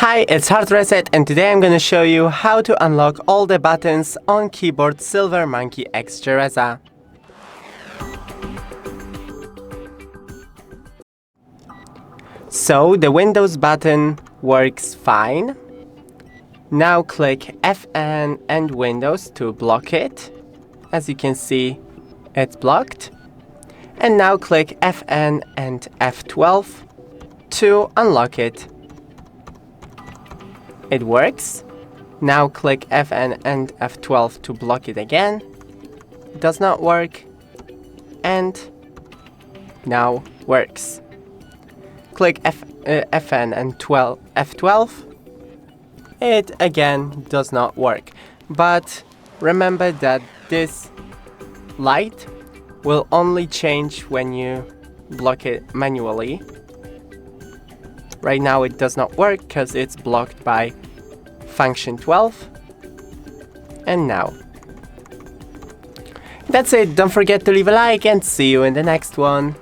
Hi, it's HardReset, and today I'm gonna show you how to unlock all the buttons on keyboard Silver Monkey X Gereza. So the Windows button works fine. Now click FN and Windows to block it. As you can see, it's blocked. And now click FN and F12 to unlock it. It works. Now click FN and F12 to block it again. It does not work. And now works. Click FN and F12. It again does not work. But remember that this light will only change when you block it manually. Right now it does not work because it's blocked by function 12. And now. That's it. Don't forget to leave a like and see you in the next one.